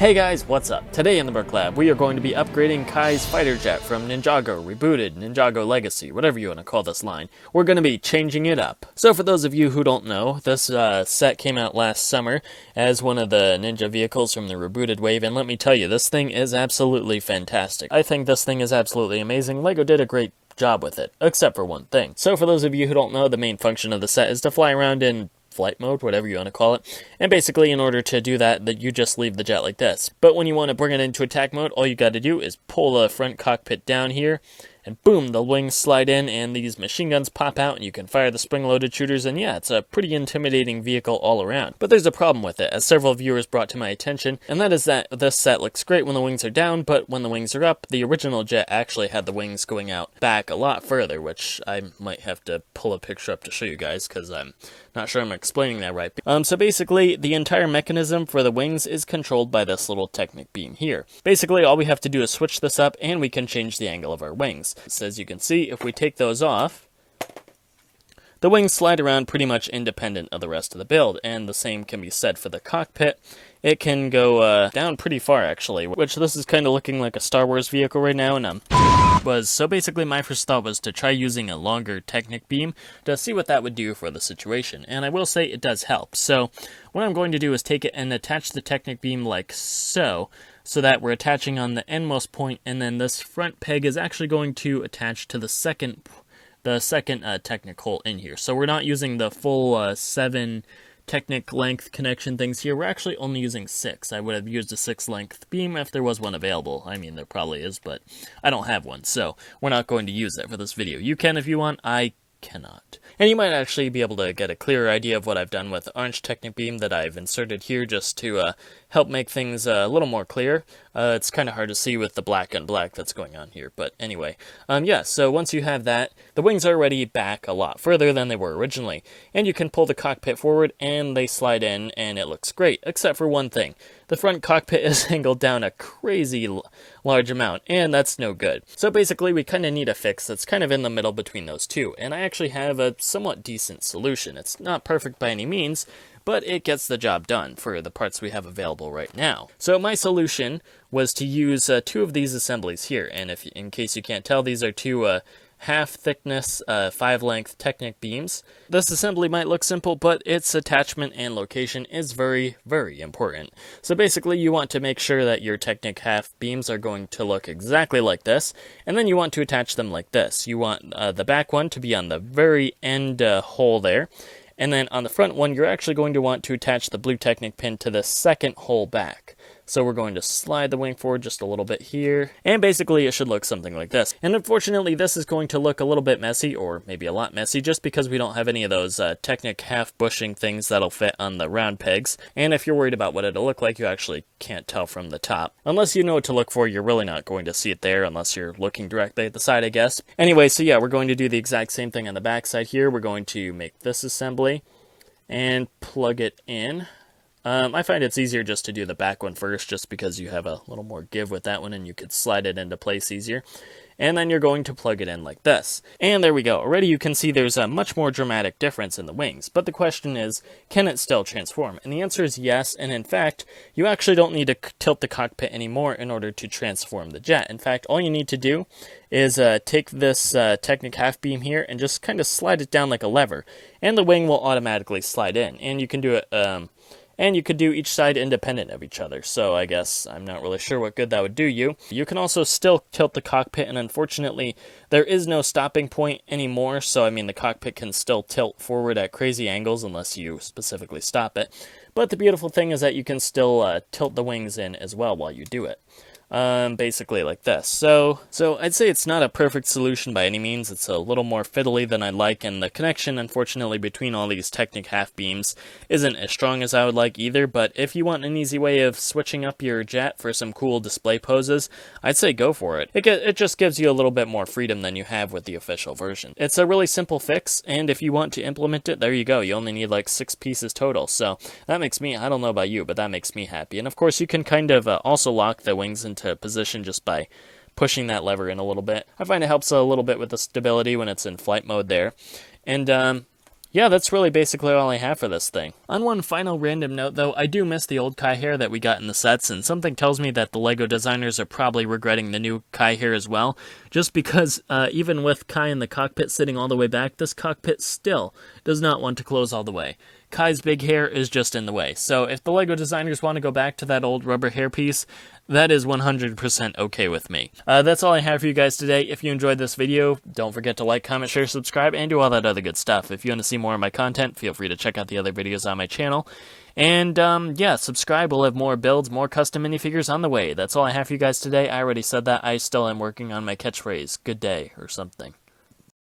Hey guys, what's up? Today in the SamsBrickLab, we are going to be upgrading Kai's fighter jet from Ninjago, Rebooted, Ninjago Legacy, whatever you want to call this line. We're going to be changing it up. So for those of you who don't know, this set came out last summer as one of the Ninja vehicles from the Rebooted wave, and let me tell you, this thing is absolutely fantastic. I think this thing is absolutely amazing. LEGO did a great job with it, except for one thing. So for those of you who don't know, the main function of the set is to fly around in flight mode, whatever you want to call it. And basically, in order to do that, you just leave the jet like this. But when you want to bring it into attack mode, all you got to do is pull the front cockpit down here, and boom, the wings slide in, and these machine guns pop out, and you can fire the spring-loaded shooters, and yeah, it's a pretty intimidating vehicle all around. But there's a problem with it, as several viewers brought to my attention, and that is that this set looks great when the wings are down, but when the wings are up, the original jet actually had the wings going out back a lot further, which I might have to pull a picture up to show you guys, because I'm not sure I'm explaining that right. So basically, the entire mechanism for the wings is controlled by this little Technic beam here. Basically, all we have to do is switch this up, and we can change the angle of our wings. So as you can see, if we take those off, the wings slide around pretty much independent of the rest of the build, and the same can be said for the cockpit. It can go down pretty far, actually, which this is kind of looking like a Star Wars vehicle right now, and so basically my first thought was to try using a longer Technic beam to see what that would do for the situation, and I will say it does help. So what I'm going to do is take it and attach the Technic beam like so that we're attaching on the endmost point, and then this front peg is actually going to attach to the second Technic hole in here. So we're not using the full 7 Technic length connection things here. We're actually only using 6. I would have used a 6 length beam if there was one available. I mean, there probably is, but I don't have one, so we're not going to use that for this video. You can if you want, I cannot. And you might actually be able to get a clearer idea of what I've done with the orange Technic beam that I've inserted here just to help make things a little more clear. It's kind of hard to see with the black on black that's going on here, but anyway. Yeah, so once you have that, the wings are already back a lot further than they were originally, and you can pull the cockpit forward and they slide in and it looks great, except for one thing. The front cockpit is angled down a crazy large amount, and that's no good. So basically, we kind of need a fix that's kind of in the middle between those two, and I actually have a somewhat decent solution. It's not perfect by any means, but it gets the job done for the parts we have available right now. So my solution was to use 2 of these assemblies here, and if in case you can't tell, these are 2 half thickness 5 length Technic beams. This assembly might look simple, but its attachment and location is very, very important. So basically you want to make sure that your Technic half beams are going to look exactly like this, and then you want to attach them like this. You want the back one to be on the very end hole there, and then on the front one you're actually going to want to attach the blue Technic pin to the second hole back. So we're going to slide the wing forward just a little bit here, and basically it should look something like this. And unfortunately this is going to look a little bit messy, or maybe a lot messy, just because we don't have any of those Technic half bushing things that'll fit on the round pegs. And if you're worried about what it'll look like, you actually can't tell from the top. Unless you know what to look for, you're really not going to see it there, unless you're looking directly at the side, I guess. Anyway, so yeah, we're going to do the exact same thing on the back side here. We're going to make this assembly and plug it in. I find it's easier just to do the back one first, just because you have a little more give with that one and you could slide it into place easier. And then you're going to plug it in like this. And there we go. Already you can see there's a much more dramatic difference in the wings. But the question is, can it still transform? And the answer is yes. And in fact, you actually don't need to tilt the cockpit anymore in order to transform the jet. In fact, all you need to do is take this Technic half beam here and just kind of slide it down like a lever. And the wing will automatically slide in. And you can do it... and you could do each side independent of each other, so I guess I'm not really sure what good that would do you. You can also still tilt the cockpit, and unfortunately, there is no stopping point anymore, so I mean the cockpit can still tilt forward at crazy angles unless you specifically stop it. But the beautiful thing is that you can still tilt the wings in as well while you do it. Basically like this. So I'd say it's not a perfect solution by any means. It's a little more fiddly than I'd like, and the connection, unfortunately, between all these Technic half beams isn't as strong as I would like either, but if you want an easy way of switching up your jet for some cool display poses, I'd say go for it. It just gives you a little bit more freedom than you have with the official version. It's a really simple fix, and if you want to implement it, there you go. You only need like 6 pieces total, so that makes me, I don't know about you, but that makes me happy. And of course you can kind of also lock the wings into position just by pushing that lever in a little bit. I find it helps a little bit with the stability when it's in flight mode there. And Yeah, that's really basically all I have for this thing. On one final random note, though, I do miss the old Kai hair that we got in the sets, and something tells me that the LEGO designers are probably regretting the new Kai hair as well, just because even with Kai in the cockpit sitting all the way back, this cockpit still does not want to close all the way. Kai's big hair is just in the way, so if the LEGO designers want to go back to that old rubber hairpiece, that is 100% okay with me. That's all I have for you guys today. If you enjoyed this video, don't forget to like, comment, share, subscribe, and do all that other good stuff. If you want to see more of my content, feel free to check out the other videos on my channel. And, yeah, subscribe. We'll have more builds, more custom minifigures on the way. That's all I have for you guys today. I already said that. I still am working on my catchphrase, good day, or something.